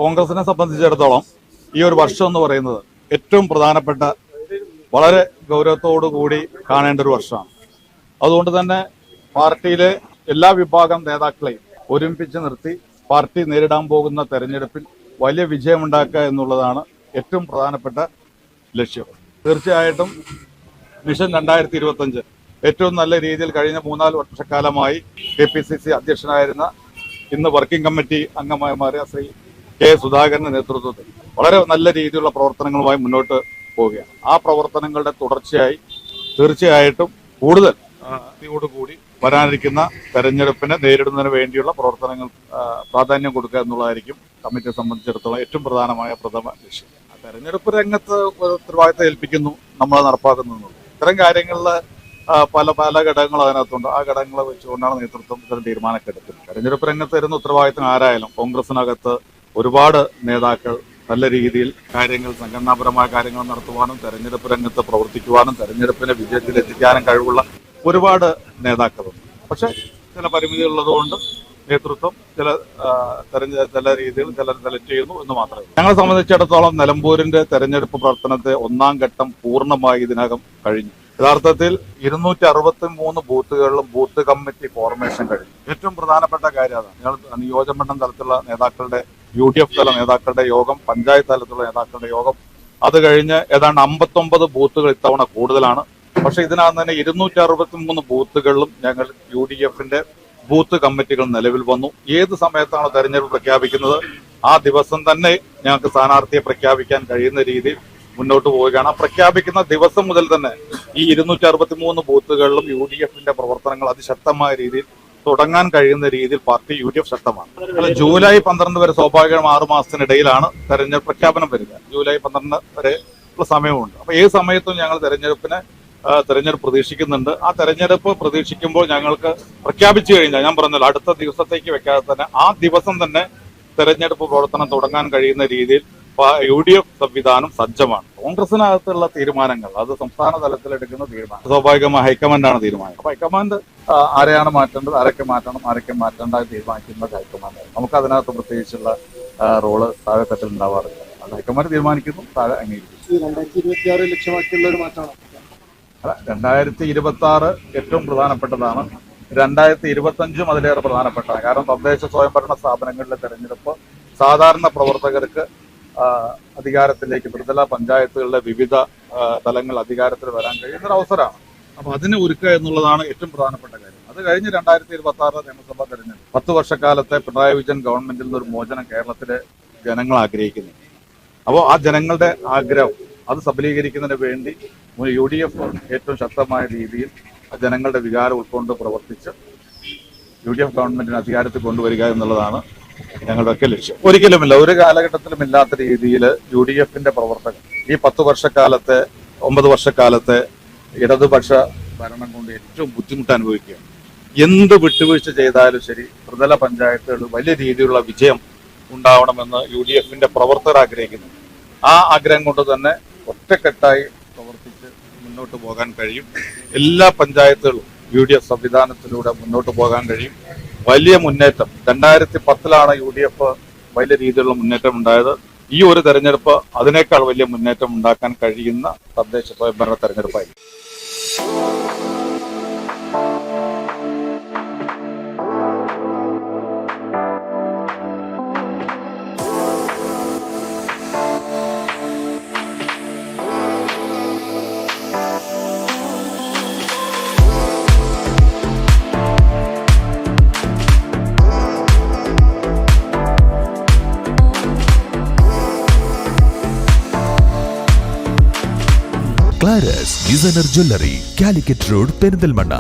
കോൺഗ്രസിനെ സംബന്ധിച്ചിടത്തോളം ഈ ഒരു വർഷം എന്ന് പറയുന്നത് ഏറ്റവും പ്രധാനപ്പെട്ട, വളരെ ഗൗരവത്തോടു കൂടി കാണേണ്ട ഒരു വർഷമാണ്. അതുകൊണ്ട് തന്നെ പാർട്ടിയിലെ എല്ലാ വിഭാഗം നേതാക്കളെയും ഒരുമിപ്പിച്ച് നിർത്തി പാർട്ടി നേരിടാൻ പോകുന്ന തെരഞ്ഞെടുപ്പിൽ വലിയ വിജയമുണ്ടാക്കുക എന്നുള്ളതാണ് ഏറ്റവും പ്രധാനപ്പെട്ട ലക്ഷ്യം. തീർച്ചയായിട്ടും മിഷൻ 2025 ഏറ്റവും നല്ല രീതിയിൽ കഴിഞ്ഞ 3-4 വർഷക്കാലമായി KPCC അധ്യക്ഷനായിരുന്ന ഇന്ന് വർക്കിംഗ് കമ്മിറ്റി അംഗമായി മാറിയ ശ്രീ K. സുധാകരന്റെ നേതൃത്വത്തിൽ വളരെ നല്ല രീതിയിലുള്ള പ്രവർത്തനങ്ങളുമായി മുന്നോട്ട് പോവുകയാണ്. ആ പ്രവർത്തനങ്ങളുടെ തുടർച്ചയായി തീർച്ചയായിട്ടും കൂടുതൽ കൂടി വരാനിരിക്കുന്ന തെരഞ്ഞെടുപ്പിനെ നേരിടുന്നതിന് വേണ്ടിയുള്ള പ്രവർത്തനങ്ങൾ പ്രാധാന്യം കൊടുക്കുക എന്നുള്ളതായിരിക്കും കമ്മിറ്റിയെ സംബന്ധിച്ചിടത്തോളം ഏറ്റവും പ്രധാനമായ പ്രഥമ ലക്ഷ്യം. തെരഞ്ഞെടുപ്പ് രംഗത്ത് ഉത്തരവാദിത്തം ഏൽപ്പിക്കുന്നു, നമ്മൾ നടപ്പാക്കുന്നു. ഇത്തരം കാര്യങ്ങളിൽ പല ഘടകങ്ങൾ അതിനകത്തുണ്ട്. ആ ഘടകങ്ങളെ വെച്ചുകൊണ്ടാണ് നേതൃത്വം ഇത്തരം തീരുമാനമൊക്കെ എടുക്കുന്നത്. തെരഞ്ഞെടുപ്പ് രംഗത്ത് വരുന്ന ഉത്തരവാദിത്തം ആരായാലും കോൺഗ്രസിനകത്ത് ഒരുപാട് നേതാക്കൾ നല്ല രീതിയിൽ കാര്യങ്ങൾ, സംഘടനാപരമായ കാര്യങ്ങൾ നടത്തുവാനും തെരഞ്ഞെടുപ്പ് രംഗത്ത് പ്രവർത്തിക്കുവാനും തെരഞ്ഞെടുപ്പിനെ വിജയത്തിലെത്തിക്കാനും കഴിവുള്ള ഒരുപാട് നേതാക്കളുണ്ട്. പക്ഷെ ചില പരിമിതികളുള്ളതുകൊണ്ട് നേതൃത്വം ചില രീതിയിൽ സെലക്ട് ചെയ്യുന്നു എന്ന് മാത്രമേ. ഞങ്ങളെ സംബന്ധിച്ചിടത്തോളം നിലമ്പൂരിന്റെ തെരഞ്ഞെടുപ്പ് പ്രവർത്തനത്തെ 1-ാം ഘട്ടം പൂർണ്ണമായി ഇതിനകം കഴിഞ്ഞു. യഥാർത്ഥത്തിൽ 263 ബൂത്തുകളിലും ബൂത്ത് കമ്മിറ്റി ഫോർമേഷൻ കഴിഞ്ഞു. ഏറ്റവും പ്രധാനപ്പെട്ട കാര്യം അതാണ്. ഞങ്ങൾ നിയോജകമണ്ഡലം തലത്തിലുള്ള നേതാക്കളുടെ UDF തല നേതാക്കളുടെ യോഗം, പഞ്ചായത്ത് തലത്തിലുള്ള നേതാക്കളുടെ യോഗം, അത് കഴിഞ്ഞ് ഏതാണ്ട് 59 ബൂത്തുകൾ ഇത്തവണ കൂടുതലാണ്. പക്ഷെ ഇതിനകത്ത് തന്നെ 263 ബൂത്തുകളിലും ഞങ്ങൾ UDFന്റെ ബൂത്ത് കമ്മിറ്റികൾ നിലവിൽ വന്നു. ഏത് സമയത്താണോ തെരഞ്ഞെടുപ്പ് പ്രഖ്യാപിക്കുന്നത് ആ ദിവസം തന്നെ ഞങ്ങൾക്ക് സ്ഥാനാർത്ഥിയെ പ്രഖ്യാപിക്കാൻ കഴിയുന്ന രീതിയിൽ മുന്നോട്ട് പോവുകയാണ്. പ്രഖ്യാപിക്കുന്ന ദിവസം മുതൽ തന്നെ ഈ 263 ബൂത്തുകളിലും UDFന്റെ പ്രവർത്തനങ്ങൾ അതിശക്തമായ രീതിയിൽ തുടങ്ങാൻ കഴിയുന്ന രീതിയിൽ പാർട്ടി UDF ശക്തമാണ്. ജൂലൈ 12 വരെ സ്വാഭാവികം 6 മാസത്തിനിടയിലാണ് തെരഞ്ഞെടുപ്പ് പ്രഖ്യാപനം വരിക. ജൂലൈ 12 വരെ ഉള്ള സമയമുണ്ട്. അപ്പൊ ഏത് സമയത്തും ഞങ്ങൾ തെരഞ്ഞെടുപ്പ് പ്രതീക്ഷിക്കുന്നുണ്ട്. ആ തെരഞ്ഞെടുപ്പ് പ്രതീക്ഷിക്കുമ്പോൾ ഞങ്ങൾക്ക് പ്രഖ്യാപിച്ചു കഴിഞ്ഞാൽ, ഞാൻ പറഞ്ഞല്ലോ, അടുത്ത ദിവസത്തേക്ക് വെക്കാതെ തന്നെ ആ ദിവസം തന്നെ തെരഞ്ഞെടുപ്പ് പ്രവർത്തനം തുടങ്ങാൻ കഴിയുന്ന രീതിയിൽ UDF സംവിധാനം സജ്ജമാണ്. കോൺഗ്രസിനകത്തുള്ള തീരുമാനങ്ങൾ അത് സംസ്ഥാന തലത്തിൽ എടുക്കുന്ന തീരുമാനം സ്വാഭാവികമായി ഹൈക്കമാൻഡാണ് തീരുമാനം. അപ്പൊ ഹൈക്കമാൻഡ് ആരെയാണ് മാറ്റേണ്ടത്, ആരൊക്കെ മാറ്റണം, ആരൊക്കെ മാറ്റേണ്ട തീരുമാനിക്കുന്നത് ഹൈക്കമാൻഡാണ്. നമുക്ക് അതിനകത്ത് പ്രത്യേകിച്ചുള്ള റോള് താഴെത്തട്ടിൽ ഉണ്ടാവാറില്ല. അത് ഹൈക്കമാൻഡ് തീരുമാനിക്കുന്നു, താഴെ അംഗീകരിക്കുന്നു. 2026 ലക്ഷ്യമാക്കിയുള്ള ഒരു മാറ്റമാണ്. 2026 ഏറ്റവും പ്രധാനപ്പെട്ടതാണ്. 2025 അതിലേറെ പ്രധാനപ്പെട്ടതാണ്. കാരണം തദ്ദേശ സ്വയംഭരണ സ്ഥാപനങ്ങളിലെ തെരഞ്ഞെടുപ്പ് സാധാരണ പ്രവർത്തകർക്ക് അധികാരത്തിലേക്ക്, ത്രിതല പഞ്ചായത്തുകളുടെ വിവിധ തലങ്ങൾ അധികാരത്തിൽ വരാൻ കഴിയുന്ന ഒരു അവസരമാണ്. അപ്പൊ അതിനെ ഒരുക്കുക എന്നുള്ളതാണ് ഏറ്റവും പ്രധാനപ്പെട്ട കാര്യം. അത് കഴിഞ്ഞ് 2026 നിയമസഭാ തെരഞ്ഞെടുപ്പ് 10 വർഷക്കാലത്തെ പിണറായി വിജയൻ ഗവൺമെന്റിൽ നിന്നൊരു മോചനം കേരളത്തിലെ ജനങ്ങൾ ആഗ്രഹിക്കുന്നു. അപ്പോൾ ആ ജനങ്ങളുടെ ആഗ്രഹം അത് സബലീകരിക്കുന്നതിന് വേണ്ടി UDF ഏറ്റവും ശക്തമായ രീതിയിൽ ജനങ്ങളുടെ വികാരം ഉൾക്കൊണ്ട് പ്രവർത്തിച്ച് UDF ഗവൺമെന്റിനെ അധികാരത്തിൽ കൊണ്ടുവരിക എന്നുള്ളതാണ് ഞങ്ങളുടെയൊക്കെ ലക്ഷ്യം. ഒരിക്കലുമില്ല, ഒരു കാലഘട്ടത്തിലും ഇല്ലാത്ത രീതിയിൽ UDFന്റെ പ്രവർത്തകർ ഈ 9 വർഷക്കാലത്തെ ഇടതുപക്ഷ ഭരണം കൊണ്ട് ഏറ്റവും ബുദ്ധിമുട്ട് അനുഭവിക്കുകയാണ്. എന്ത് വിട്ടുവീഴ്ച ചെയ്താലും ശരി, ത്രിതല പഞ്ചായത്തുകൾ വലിയ രീതിയിലുള്ള വിജയം ഉണ്ടാവണമെന്ന് UDFന്റെ പ്രവർത്തകർ ആഗ്രഹിക്കുന്നു. ആ ആഗ്രഹം കൊണ്ട് തന്നെ ഒറ്റക്കെട്ടായി പ്രവർത്തിച്ച് മുന്നോട്ട് പോകാൻ കഴിയും. എല്ലാ പഞ്ചായത്തുകളും UDF സംവിധാനത്തിലൂടെ മുന്നോട്ട് പോകാൻ കഴിയും. വലിയ മുന്നേറ്റം 2010 UDF വലിയ രീതിയിലുള്ള മുന്നേറ്റം ഉണ്ടായത്. ഈ ഒരു തെരഞ്ഞെടുപ്പ് അതിനേക്കാൾ വലിയ മുന്നേറ്റം ഉണ്ടാക്കാൻ കഴിയുന്ന തദ്ദേശ സ്വയംഭരണ തെരഞ്ഞെടുപ്പായിരിക്കും. Clara's designer jewellery, Calicut road, Perinthalmanna.